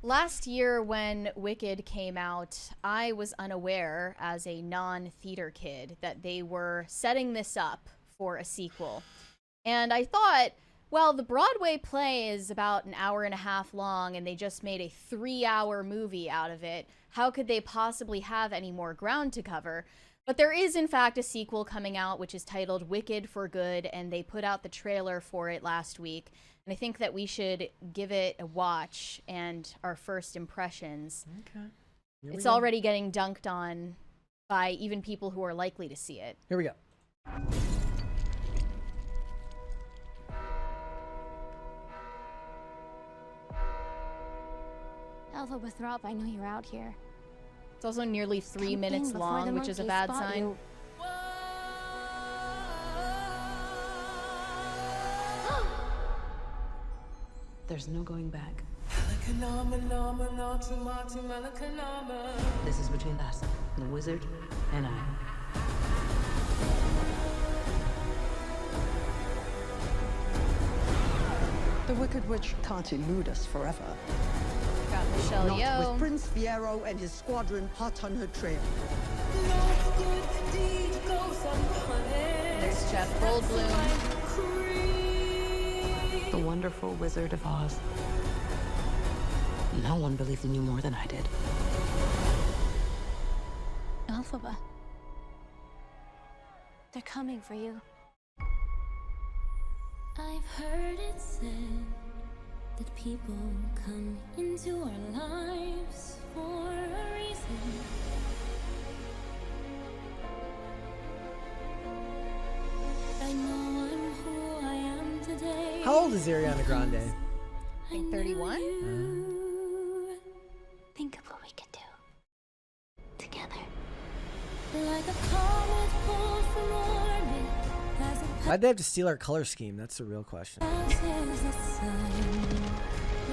Last year, when Wicked came out, I was unaware, as a non-theater kid, that they were setting this up for a sequel. And I thought, well, the Broadway play is about an hour and a half long, and they just made a 3-hour movie out of it. How could they possibly have any more ground to cover? But there is, in fact, a sequel coming out, which is titled Wicked for Good, and they put out the trailer for it last week. And I think that we should give it a watch and our first impressions. Okay. It's already getting dunked on by even people who are likely to see it. Here we go. Elphaba Throp, I know you're out here. It's also nearly 3 Come minutes in before long, the which is a monkeys bad spot sign. you. There's no going back. This is between us, the wizard, and I. The Wicked Witch can't elude us forever. Got Michelle Not Yeoh. with Prince Fiero and his squadron hot on her trail. There's Jeff Goldblum. The wonderful Wizard of Oz. No one believed in you more than I did. Elphaba. They're coming for you. I've heard it said that people come into our lives for a reason. I know I'm who I am today. How old is Ariana Grande? I think 31? Think of what we could do together. Like a comet pulled from orbit, as it Why'd they have to steal our color scheme? That's the real question. passes the sun.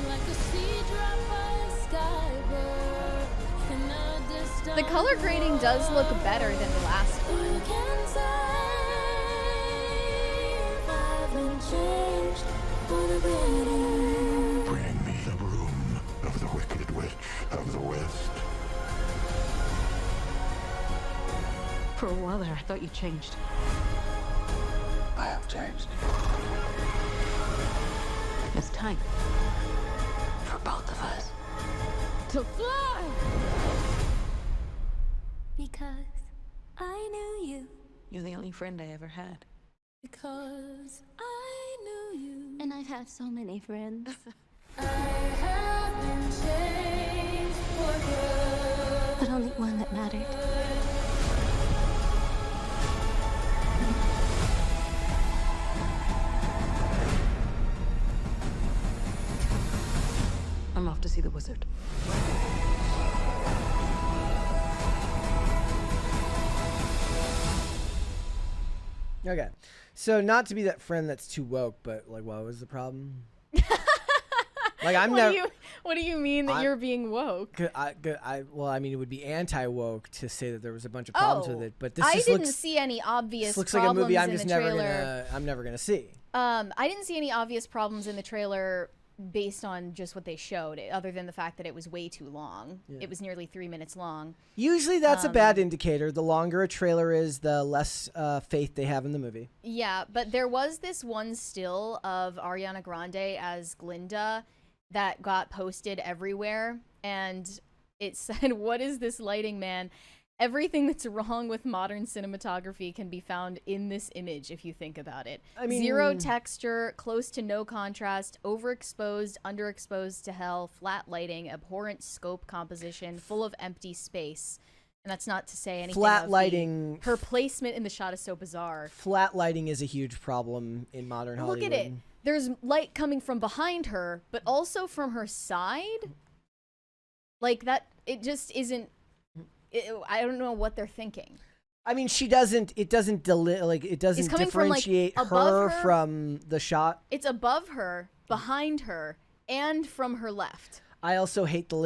Like a seed dropped by a skybird in a distant The color grading does look better than the last Who one. can say if I've been changed for the better? Bring me the broom of the Wicked Witch of the West. For a while there, I thought you changed. I have changed. It's time. For both of us. To fly! Because I knew you. You're the only friend I ever had. Because I knew you. And I've had so many friends. I have been changed for good. But only one that mattered. I'm off to see the wizard. Okay. So not to be that friend that's too woke, but like, what was the problem? Like, I'm never. What do you mean that I- you're being woke? Well, I mean, it would be anti-woke to say that there was a bunch of problems with it, but this I just didn't looks, see any obvious this looks like a problems movie I'm in just the never trailer. I'm never gonna see. I didn't see any obvious problems in the trailer based on just what they showed, other than the fact that it was way too long. Yeah. It was nearly 3 minutes long. Usually that's a bad indicator. The longer a trailer is, the less faith they have in the movie. Yeah, but there was this one still of Ariana Grande as Glinda that got posted everywhere, and it said, "What is this lighting, man? Everything that's wrong with modern cinematography can be found in this image if you think about it. I mean- Zero texture, close to no contrast, overexposed, underexposed to hell, flat lighting, abhorrent scope composition, full of empty space." And that's not to say anything Flat of lighting. her placement in the shot is so bizarre. Flat lighting is a huge problem in modern Hollywood. Look at it. There's light coming from behind her, but also from her side. Like that, it just isn't. I don't know what they're thinking. I mean, she doesn't. It doesn't it doesn't coming from, like, differentiate above her her. from the shot. It's above her, behind her, and from her left. I also hate the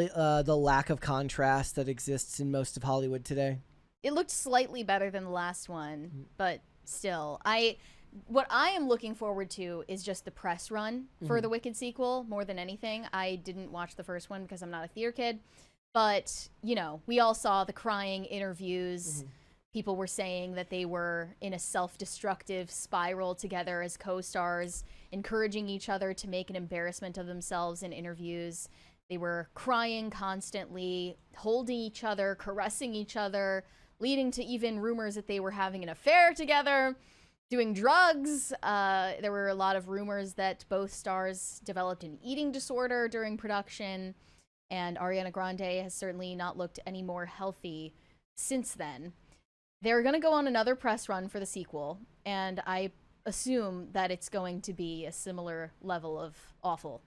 lack of contrast that exists in most of Hollywood today. It looked slightly better than the last one, but still, what I am looking forward to is just the press run for the Wicked sequel more than anything. I didn't watch the first one because I'm not a theater kid, but you know, we all saw the crying interviews. People were saying that they were in a self-destructive spiral together as co-stars, encouraging each other to make an embarrassment of themselves in interviews. They were crying constantly, holding each other, caressing each other, leading to even rumors that they were having an affair together, doing drugs. There were a lot of rumors that both stars developed an eating disorder during production, and Ariana Grande has certainly not looked any more healthy since then. They're going to go on another press run for the sequel, and I assume that it's going to be a similar level of awful.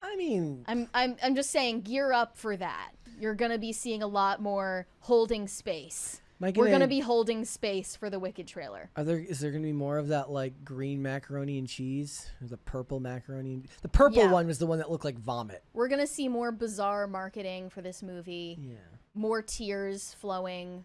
I mean, I'm just saying, gear up for that. You're going to be seeing a lot more holding space. We're going to be holding space for the Wicked trailer. Is there going to be more of that, like, green macaroni and cheese? Or the purple macaroni? The purple one was the one that looked like vomit. We're going to see more bizarre marketing for this movie. Yeah. More tears flowing.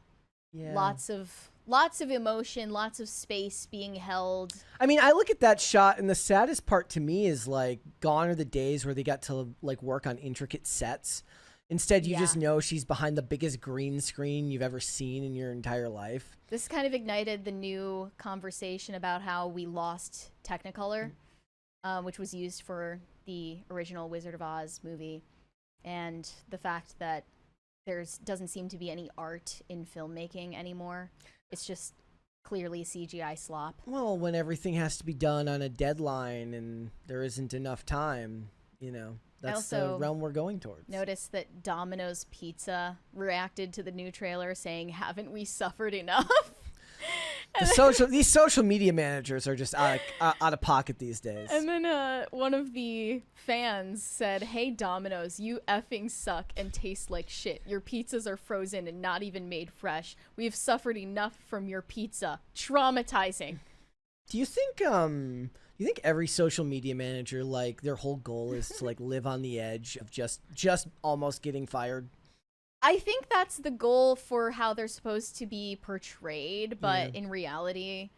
Yeah. Lots of emotion, lots of space being held. I mean, I look at that shot, and the saddest part to me is, like, gone are the days where they got to, like, work on intricate sets. Instead, you just know she's behind the biggest green screen you've ever seen in your entire life. This kind of ignited the new conversation about how we lost Technicolor, which was used for the original Wizard of Oz movie, and the fact that doesn't seem to be any art in filmmaking anymore. It's just clearly CGI slop. Well, when everything has to be done on a deadline and there isn't enough time, you know, that's the realm we're going towards. Notice that Domino's Pizza reacted to the new trailer saying, "Haven't we suffered enough?" These social media managers are just out of pocket these days. And then one of the fans said, "Hey Domino's, you effing suck and taste like shit. Your pizzas are frozen and not even made fresh. We've suffered enough from your pizza. Traumatizing." Do you think every social media manager, like, their whole goal is to, like, live on the edge of just almost getting fired? I think that's the goal for how they're supposed to be portrayed, but in reality,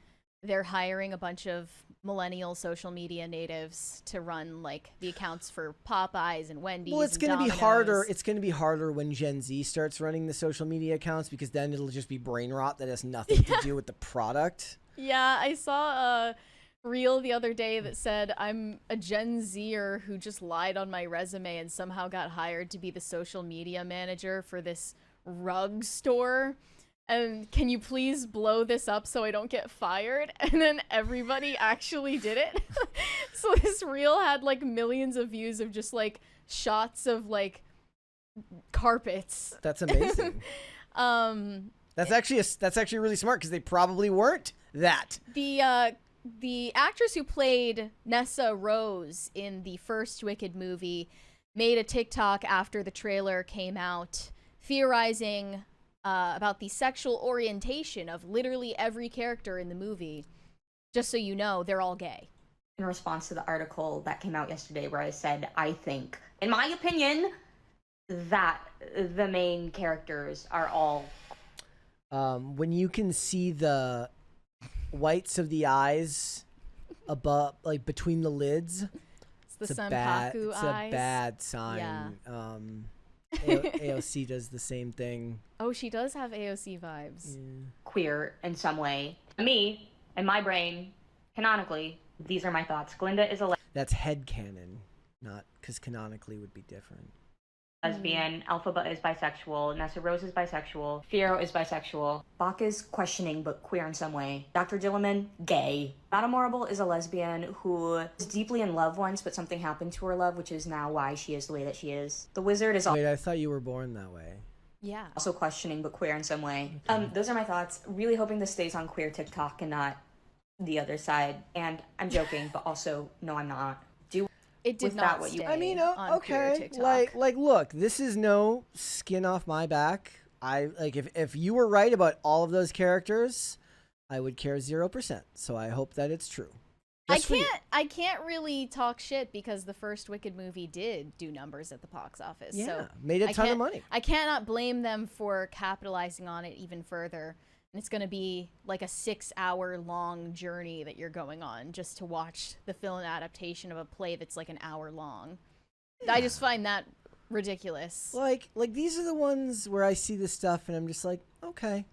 they're hiring a bunch of millennial social media natives to run, like, the accounts for Popeyes and Wendy's. Well, it's going to be harder. It's going to be harder when Gen Z starts running the social media accounts, because then it'll just be brain rot that has nothing to do with the product. Yeah, I saw a reel the other day that said, "I'm a Gen Zer who just lied on my resume and somehow got hired to be the social media manager for this rug store. And can you please blow this up so I don't get fired?" And then everybody actually did it. So this reel had, like, millions of views of just, like, shots of, like, carpets. That's amazing. That's actually really smart, because they probably weren't that. The actress who played Nessa Rose in the first Wicked movie made a TikTok after the trailer came out, theorizing about the sexual orientation of literally every character in the movie. Just so you know, they're all gay. In response to the article that came out yesterday where I said, I think, in my opinion, that the main characters are all... When you can see the whites of the eyes above, like, between the lids, it's a bad sign. Yeah. AOC does the same thing. Oh, she does have AOC vibes. Yeah. Queer in some way. Me, in my brain, canonically, these are my thoughts. Glinda is a That's headcanon, not, because canonically would be different. lesbian, Elphaba is bisexual, Nessa Rose is bisexual, Fiyero is bisexual, Bach is questioning but queer in some way, Dr. Dilliman, gay. Madame Morrible is a lesbian who was deeply in love once, but something happened to her love, which is now why she is the way that she is. The Wizard is Wait, I thought you were born that way. Yeah. also questioning but queer in some way. Those are my thoughts. Really hoping this stays on queer TikTok and not the other side. And I'm joking, but also, no, I'm not. It did with not that what you- stay I mean, on queer okay, TikTok. like, look, this is no skin off my back. If you were right about all of those characters, I would care 0%. So I hope that it's true. I can't really talk shit because the first Wicked movie did do numbers at the box office. Yeah, so made a ton of money. I cannot blame them for capitalizing on it even further. And it's going to be like a 6-hour long journey that you're going on just to watch the film adaptation of a play that's like an hour long. I just find that ridiculous. Like these are the ones where I see this stuff and I'm just like, okay,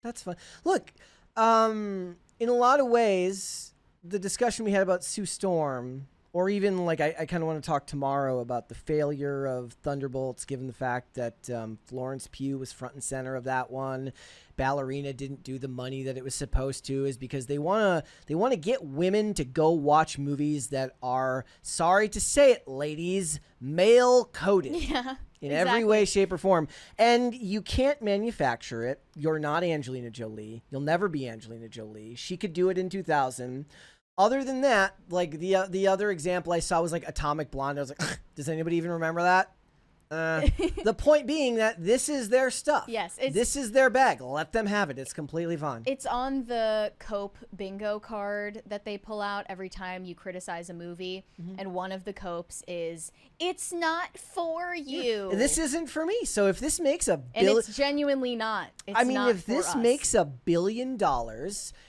that's fine. Look, in a lot of ways, the discussion we had about Sue Storm, or even like I kind of want to talk tomorrow about the failure of Thunderbolts, given the fact that Florence Pugh was front and center of that one. Ballerina didn't do the money that it was supposed to, is because they want to get women to go watch movies that are, sorry to say it, ladies, male coded. Yeah. In every way, shape, or form. And you can't manufacture it. You're not Angelina Jolie. You'll never be Angelina Jolie. She could do it in 2000. Other than that, like the other example I saw was like Atomic Blonde. I was like, does anybody even remember that? The point being that this is their stuff. Yes. This is their bag. Let them have it. It's completely fine. It's on the Cope bingo card that they pull out every time you criticize a movie. And one of the Copes is, it's not for you. This isn't for me. So if this makes a and it's genuinely not. It's not if for this us. makes $1 billion,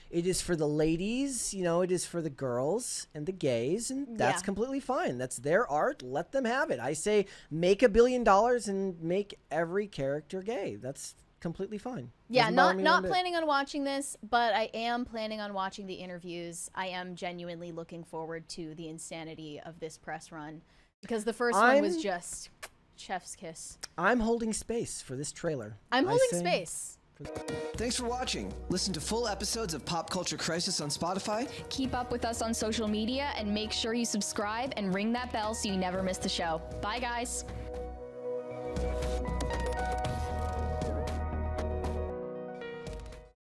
it is for the ladies, it is for the girls and the gays, and that's completely fine. That's their art. Let them have it. I say make $1 billion and make every character gay. That's completely fine. Yeah, Doesn't bother me not one bit. planning on watching this, but I am planning on watching the interviews. I am genuinely looking forward to the insanity of this press run, because the first one was just chef's kiss. I'm holding space for this trailer. I'm holding space. Thanks for watching. Listen to full episodes of Pop Culture Crisis on Spotify. Keep up with us on social media and make sure you subscribe and ring that bell so you never miss the show. Bye, guys.